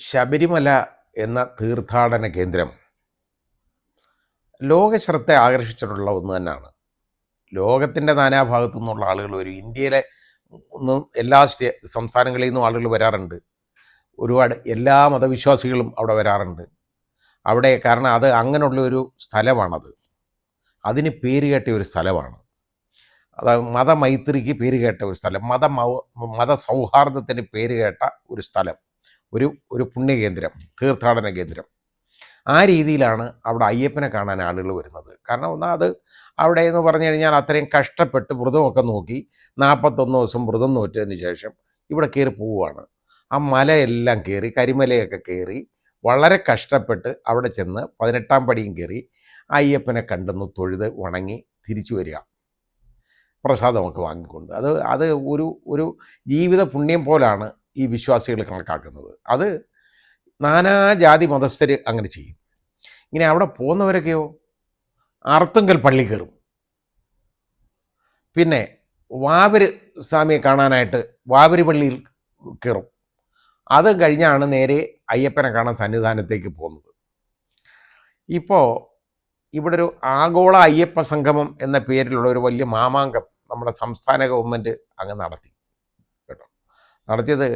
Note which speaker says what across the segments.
Speaker 1: ശബരിമല എന്ന തീർത്ഥാടന കേന്ദ്രം ലോകശ്രദ്ധ ആകർഷിച്ചിട്ടുള്ള ഒന്ന് തന്നെയാണ്. ലോകത്തിൻ്റെ നാനാഭാഗത്തു നിന്നുള്ള ആളുകൾ വരും. ഇന്ത്യയിലെ ഒന്നും എല്ലാ സംസ്ഥാനങ്ങളിൽ നിന്നും ആളുകൾ വരാറുണ്ട്. ഒരുപാട് എല്ലാ മതവിശ്വാസികളും അവിടെ വരാറുണ്ട്. അവിടെ കാരണം അത് അങ്ങനെയുള്ള ഒരു സ്ഥലമാണത്. അതിന് പേര് കേട്ട ഒരു സ്ഥലമാണ്. അത് മതമൈത്രിക്ക് പേര് കേട്ട ഒരു സ്ഥലം, മതസൗഹാർദ്ദത്തിന് പേര് കേട്ട ഒരു സ്ഥലം, ഒരു പുണ്യകേന്ദ്രം, തീർത്ഥാടന കേന്ദ്രം. ആ രീതിയിലാണ് അവിടെ അയ്യപ്പനെ കാണാൻ ആളുകൾ വരുന്നത്. കാരണം ഒന്നാ അത് അവിടെ എന്ന് പറഞ്ഞു കഴിഞ്ഞാൽ അത്രയും കഷ്ടപ്പെട്ട് വ്രതമൊക്കെ നോക്കി 41 ദിവസം വ്രതം നോറ്റതിന് ശേഷം ഇവിടെ കയറി പോവുകയാണ്. ആ മലയെല്ലാം കയറി, കരിമലയൊക്കെ കയറി വളരെ കഷ്ടപ്പെട്ട് അവിടെ ചെന്ന് 18ാം പടിയും കയറി അയ്യപ്പനെ കണ്ടെന്ന് തൊഴുത് വണങ്ങി തിരിച്ചു വരിക, പ്രസാദമൊക്കെ വാങ്ങിക്കൊണ്ട്. അത് ഒരു ജീവിത പുണ്യം പോലാണ് ഈ വിശ്വാസികൾ കണക്കാക്കുന്നത്. അത് നാനാജാതി മതസ്ഥർ അങ്ങനെ ചെയ്യും. ഇങ്ങനെ അവിടെ പോകുന്നവരൊക്കെയോ അർത്തുങ്കൽ പള്ളി കയറും. പിന്നെ വാവര് സ്വാമിയെ കാണാനായിട്ട് വാവര് പള്ളിയിൽ കയറും. അത് കഴിഞ്ഞാണ് നേരെ അയ്യപ്പനെ കാണാൻ സന്നിധാനത്തേക്ക് പോകുന്നത്. ഇപ്പോൾ ഇവിടെ ഒരു ആഗോള അയ്യപ്പ സംഗമം എന്ന പേരിലുള്ള ഒരു വലിയ മാമാങ്കം നമ്മുടെ സംസ്ഥാന ഗവൺമെൻറ് അങ്ങ് നടത്തി കേട്ടോ. നടത്തിയത്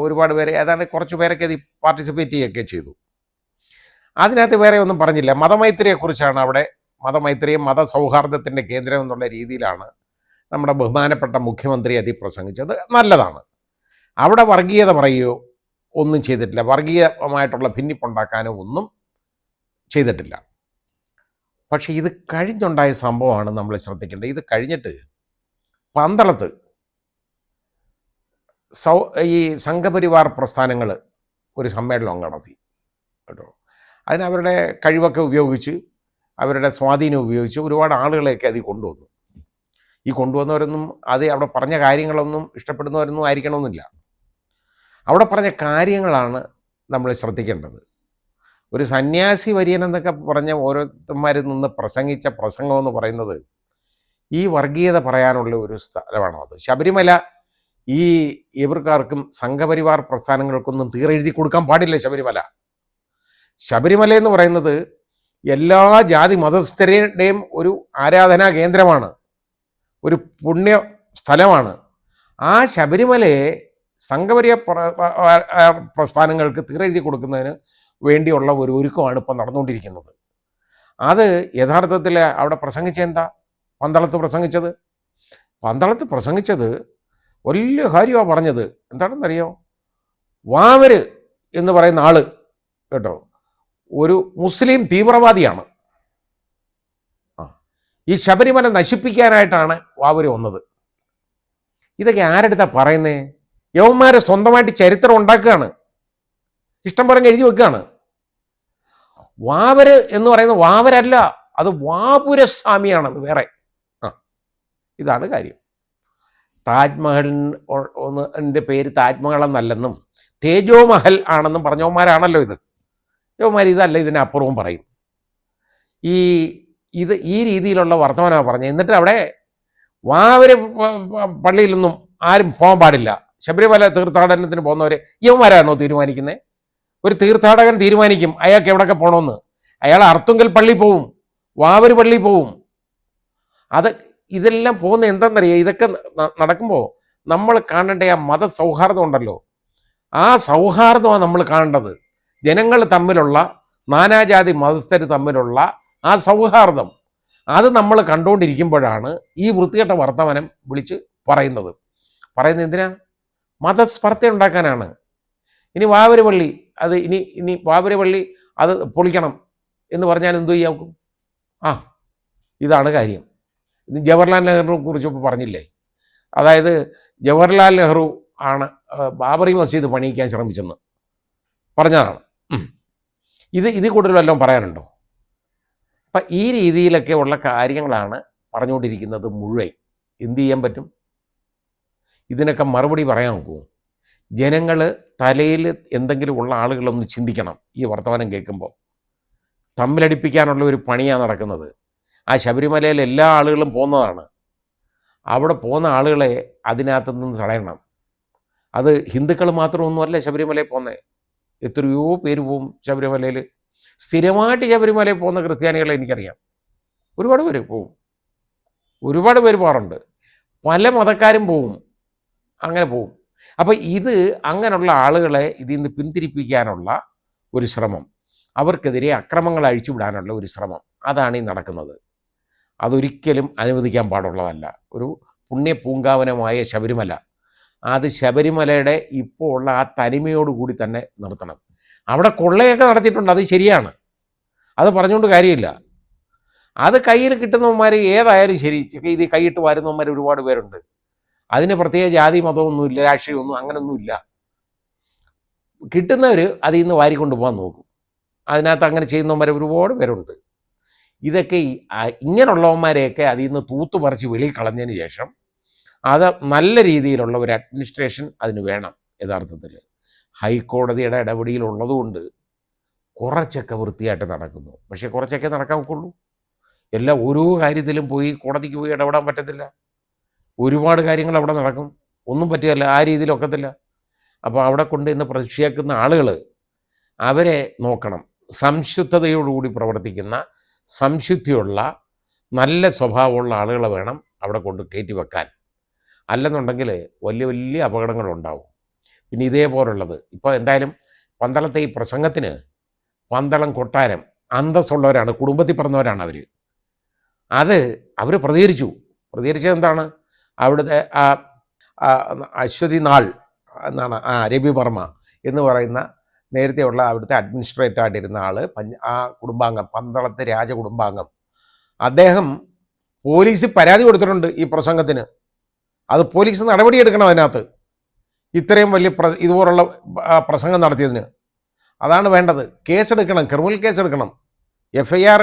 Speaker 1: ഒരുപാട് പേര്, ഏതാണ്ട് കുറച്ച് പേരൊക്കെ അത് പാർട്ടിസിപ്പേറ്റ് ചെയ്യുകയൊക്കെ ചെയ്തു. അതിനകത്ത് വേറെ ഒന്നും പറഞ്ഞില്ല. മതമൈത്രിയെക്കുറിച്ചാണ് അവിടെ. മതമൈത്രിയും മതസൗഹാർദ്ദത്തിൻ്റെ കേന്ദ്രം എന്നുള്ള രീതിയിലാണ് നമ്മുടെ ബഹുമാനപ്പെട്ട മുഖ്യമന്ത്രി അതി പ്രസംഗിച്ചത്. നല്ലതാണ്. അവിടെ വർഗീയത പറയുകയോ ഒന്നും ചെയ്തിട്ടില്ല. വർഗീയമായിട്ടുള്ള ഭിന്നിപ്പുണ്ടാക്കാനോ ഒന്നും ചെയ്തിട്ടില്ല. പക്ഷേ ഇത് കഴിഞ്ഞുണ്ടായ സംഭവമാണ് നമ്മൾ ശ്രദ്ധിക്കേണ്ടത്. ഇത് കഴിഞ്ഞിട്ട് പന്തളത്ത് ഈ സംഘപരിവാർ പ്രസ്ഥാനങ്ങൾ ഒരു സമ്മേളനം നടത്തി കേട്ടോ. അതിനവരുടെ കഴിവൊക്കെ ഉപയോഗിച്ച്, അവരുടെ സ്വാധീനം ഉപയോഗിച്ച് ഒരുപാട് ആളുകളെയൊക്കെ അതിൽ കൊണ്ടുവന്നു. ഈ കൊണ്ടുവന്നവരൊന്നും അത് അവിടെ പറഞ്ഞ കാര്യങ്ങളൊന്നും ഇഷ്ടപ്പെടുന്നവരൊന്നും ആയിരിക്കണമെന്നില്ല. അവിടെ പറഞ്ഞ കാര്യങ്ങളാണ് നമ്മൾ ശ്രദ്ധിക്കേണ്ടത്. ഒരു സന്യാസി വര്യനെന്നൊക്കെ പറഞ്ഞ ഓരോരുത്തന്മാരിൽ നിന്ന് പ്രസംഗിച്ച പ്രസംഗം എന്ന് പറയുന്നത് ഈ വർഗീയത പറയാനുള്ള ഒരു സ്ഥലമാണോ അത്? ശബരിമല ഈ ഇവർക്കാർക്കും സംഘപരിവാർ പ്രസ്ഥാനങ്ങൾക്കൊന്നും തീരെഴുതി കൊടുക്കാൻ പാടില്ല. ശബരിമല എന്ന് പറയുന്നത് എല്ലാ ജാതി മതസ്ഥരുടെയും ഒരു ആരാധനാ കേന്ദ്രമാണ്, ഒരു പുണ്യ സ്ഥലമാണ്. ആ ശബരിമലയെ സംഘപരിവാർ പ്രസ്ഥാനങ്ങൾക്ക് തീരെഴുതി കൊടുക്കുന്നതിന് വേണ്ടിയുള്ള ഒരു ഒരുക്കമാണ് ഇപ്പം നടന്നുകൊണ്ടിരിക്കുന്നത്. അത് യഥാർത്ഥത്തിൽ അവിടെ പ്രസംഗിച്ചെന്താ? പന്തളത്ത് പ്രസംഗിച്ചത് വലിയ കാര്യമാണ് പറഞ്ഞത്. എന്താണെന്നറിയോ? വാവര് എന്ന് പറയുന്ന ആള് കേട്ടോ ഒരു മുസ്ലിം തീവ്രവാദിയാണ്. ഈ ശബരിമല നശിപ്പിക്കാനായിട്ടാണ് വാവര് വന്നത്. ഇതൊക്കെ ആരെടുത്താ പറയുന്നേ? യവന്മാരെ സ്വന്തമായിട്ട് ചരിത്രം ഉണ്ടാക്കുകയാണ്, ഇഷ്ടം പോലെ എഴുതി വെക്കുകയാണ്. വാവര് എന്ന് പറയുന്നത് വാവരല്ല, അത് വാപുരസ്വാമിയാണെന്ന് വേറെ. ഇതാണ് കാര്യം. താജ്മഹലിൻ്റെ പേര് താജ്മഹൽ എന്നല്ലെന്നും തേജോ മഹൽ ആണെന്നും പറഞ്ഞവന്മാരാണല്ലോ ഇത്. യവന്മാർ ഇതല്ല, ഇതിനപ്പുറവും പറയും. ഈ രീതിയിലുള്ള വർത്തമാനമാണ് പറഞ്ഞത്. എന്നിട്ട് അവിടെ വാവര് പള്ളിയിലൊന്നും ആരും പോകാൻ പാടില്ല. ശബരിമല തീർത്ഥാടനത്തിന് പോകുന്നവരെ യവന്മാരാണോ തീരുമാനിക്കുന്നത്? ഒരു തീർത്ഥാടകൻ തീരുമാനിക്കും അയാൾക്ക് എവിടെയൊക്കെ പോകണമെന്ന്. അയാൾ അർത്തുങ്കൽ പള്ളി പോവും, വാവര് പള്ളി പോവും. ഇതെല്ലാം പോകുന്ന എന്താണെന്നറിയാം? ഇതൊക്കെ നടക്കുമ്പോൾ നമ്മൾ കാണേണ്ട ആ മതസൗഹാർദ്ദം ഉണ്ടല്ലോ, ആ സൗഹാർദ്ദമാണ് നമ്മൾ കാണേണ്ടത്. ജനങ്ങൾ തമ്മിലുള്ള, നാനാജാതി മതസ്ഥർ തമ്മിലുള്ള ആ സൗഹാർദ്ദം, അത് നമ്മൾ കണ്ടുകൊണ്ടിരിക്കുമ്പോഴാണ് ഈ വൃത്തികെട്ട വർത്തമാനം വിളിച്ച് പറയുന്നത് എന്തിനാ? മതസ്പർദ്ധ ഉണ്ടാക്കാനാണ്. ഇനി വാവര് പള്ളി ഇനി വാവര് പള്ളി അത് പൊളിക്കണം എന്ന് പറഞ്ഞാൽ എന്തു ചെയ്യാക്കും? ഇതാണ് കാര്യം. ഇത് ജവഹർലാൽ നെഹ്റുവിനെ കുറിച്ച് ഇപ്പോൾ പറഞ്ഞില്ലേ? അതായത് ജവഹർലാൽ നെഹ്റു ആണ് ബാബറി മസ്ജിദ് പണിയിക്കാൻ ശ്രമിച്ചെന്ന് പറഞ്ഞതാണ്. ഇതിൽ കൂടുതൽ വല്ലതും പറയാനുണ്ടോ? അപ്പം ഈ രീതിയിലൊക്കെ ഉള്ള കാര്യങ്ങളാണ് പറഞ്ഞുകൊണ്ടിരിക്കുന്നത് മുഴുവൻ. എന്തു ചെയ്യാൻ പറ്റും? ഇതിനൊക്കെ മറുപടി പറയാൻ നോക്കുമോ? ജനങ്ങൾ തലയിൽ എന്തെങ്കിലും ഉള്ള ആളുകളൊന്ന് ചിന്തിക്കണം. ഈ വർത്തമാനം കേൾക്കുമ്പോൾ തമ്മിലടിപ്പിക്കാനുള്ള ഒരു പണിയാണ് നടക്കുന്നത്. ആ ശബരിമലയിൽ എല്ലാ ആളുകളും പോകുന്നതാണ്. അവിടെ പോകുന്ന ആളുകളെ അതിനകത്ത് നിന്ന് തടയണം. അത് ഹിന്ദുക്കൾ മാത്രമൊന്നുമല്ല ശബരിമലയിൽ പോകുന്നത്. എത്രയോ പേര് പോവും ശബരിമലയിൽ. സ്ഥിരമായിട്ട് ശബരിമലയിൽ പോകുന്ന ക്രിസ്ത്യാനികളെ എനിക്കറിയാം. ഒരുപാട് പേര് പോവും, ഒരുപാട് പേര് പോകാറുണ്ട്. പല മതക്കാരും പോവും, അങ്ങനെ പോവും. അപ്പം ഇത് അങ്ങനെയുള്ള ആളുകളെ ഇതിൽ നിന്ന് പിന്തിരിപ്പിക്കാനുള്ള ഒരു ശ്രമം, അവർക്കെതിരെ അക്രമങ്ങൾ അഴിച്ചുവിടാനുള്ള ഒരു ശ്രമം, അതാണ് ഈ നടക്കുന്നത്. അതൊരിക്കലും അനുവദിക്കാൻ പാടുള്ളതല്ല. ഒരു പുണ്യ പൂങ്കാവനമായ ശബരിമല, അത് ശബരിമലയുടെ ഇപ്പോൾ ഉള്ള ആ തനിമയോടുകൂടി തന്നെ നിർത്തണം. അവിടെ കൊള്ളയൊക്കെ നടത്തിയിട്ടുണ്ട്, അത് ശരിയാണ്, അത് പറഞ്ഞുകൊണ്ട് കാര്യമില്ല. അത് കയ്യിൽ കിട്ടുന്നവന്മാർ ഏതായാലും ശരി, ഇത് കൈയിട്ട് വരുന്നവന്മാർ ഒരുപാട് പേരുണ്ട്. അതിന് പ്രത്യേക ജാതി മതമൊന്നുമില്ല, രാഷ്ട്രീയമൊന്നും അങ്ങനൊന്നുമില്ല. കിട്ടുന്നവർ അതിൽ നിന്ന് വാരിക്കൊണ്ട് പോകാൻ നോക്കും. അതിനകത്ത് അങ്ങനെ ചെയ്യുന്നവന്മാർ ഒരുപാട് പേരുണ്ട്. ഇതൊക്കെ ഇങ്ങനെയുള്ളവന്മാരെയൊക്കെ അതിൽ നിന്ന് തൂത്തുപറിച്ച് വെളിയിൽ കളഞ്ഞതിന് ശേഷം അത് നല്ല രീതിയിലുള്ള ഒരു അഡ്മിനിസ്ട്രേഷൻ അതിന് വേണം. യഥാർത്ഥത്തിൽ ഹൈക്കോടതിയുടെ ഇടപെടലുള്ളതുകൊണ്ട് കുറച്ചൊക്കെ വൃത്തിയായിട്ട് നടക്കുന്നു. പക്ഷേ കുറച്ചൊക്കെ നടക്കാൻ ഒക്കുള്ളൂ. എല്ലാം ഓരോ കാര്യത്തിലും പോയി കോടതിക്ക് പോയി ഇടപെടാൻ പറ്റത്തില്ല. ഒരുപാട് കാര്യങ്ങൾ അവിടെ നടക്കും, ഒന്നും പറ്റുകയല്ല, ആ രീതിയിലൊക്കത്തില്ല. അപ്പോൾ അവിടെ കൊണ്ട് ഇന്ന് പ്രതിഷേധിക്കുന്ന ആളുകൾ അവരെ നോക്കണം. സംശുദ്ധതയോടുകൂടി പ്രവർത്തിക്കുന്ന, സംശുദ്ധിയുള്ള, നല്ല സ്വഭാവമുള്ള ആളുകളെ വേണം അവിടെ കൊണ്ട് കയറ്റി വെക്കാൻ. അല്ലെന്നുണ്ടെങ്കിൽ വലിയ വലിയ അപകടങ്ങളുണ്ടാവും. പിന്നെ ഇതേപോലുള്ളത് ഇപ്പോൾ എന്തായാലും പന്തളത്തെ ഈ പ്രസംഗത്തിന് പന്തളം കൊട്ടാരം അന്തസ്സുള്ളവരാണ്, കുടുംബത്തിൽ പറഞ്ഞവരാണ് അവർ പ്രതികരിച്ചത് എന്താണ്? അവിടുത്തെ അശ്വതി നാൾ എന്നാണ് രവി വർമ്മ എന്ന് പറയുന്ന നേരത്തെയുള്ള അവിടുത്തെ അഡ്മിനിസ്ട്രേറ്ററായിട്ടിരുന്ന ആൾ, ആ കുടുംബാംഗം, പന്തളത്തെ രാജകുടുംബാംഗം, അദ്ദേഹം പോലീസിൽ പരാതി കൊടുത്തിട്ടുണ്ട് ഈ പ്രസംഗത്തിന്. അത് പോലീസ് നടപടിയെടുക്കണം അതിനകത്ത്, ഇത്രയും വലിയ ഇതുപോലുള്ള പ്രസംഗം നടത്തിയതിന്. അതാണ് വേണ്ടത്. കേസെടുക്കണം, ക്രിമിനൽ കേസെടുക്കണം, FIR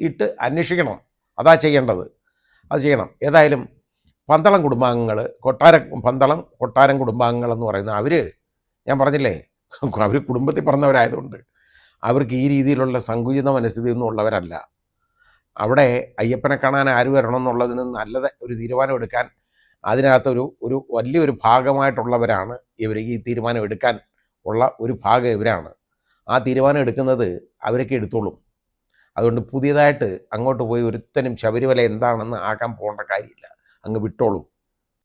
Speaker 1: ഇട്ട് അന്വേഷിക്കണം. അതാ ചെയ്യേണ്ടത്, അത് ചെയ്യണം. ഏതായാലും പന്തളം കുടുംബാംഗങ്ങൾ, പന്തളം കൊട്ടാരം കുടുംബാംഗങ്ങളെന്ന് പറയുന്ന ഞാൻ പറഞ്ഞില്ലേ, അവർ കുടുംബത്തിൽ പറഞ്ഞവരായതുകൊണ്ട് അവർക്ക് ഈ രീതിയിലുള്ള സങ്കുചിത മനസ്ഥിതിയൊന്നും ഉള്ളവരല്ല. അവിടെ അയ്യപ്പനെ കാണാൻ ആര് വരണം എന്നുള്ളതിന് നല്ലത് ഒരു തീരുമാനം എടുക്കാൻ അതിനകത്തൊരു വലിയൊരു ഭാഗമായിട്ടുള്ളവരാണ് ഇവർ. ഈ തീരുമാനം എടുക്കാൻ ഉള്ള ഒരു ഭാഗം ഇവരാണ്. ആ തീരുമാനം എടുക്കുന്നത് അവരൊക്കെ എടുത്തോളും. അതുകൊണ്ട് പുതിയതായിട്ട് അങ്ങോട്ട് പോയി ഒരുത്തനും ശബരിമല എന്താണെന്ന് ആക്കാൻ പോകേണ്ട കാര്യമില്ല, അങ്ങ് വിട്ടോളും.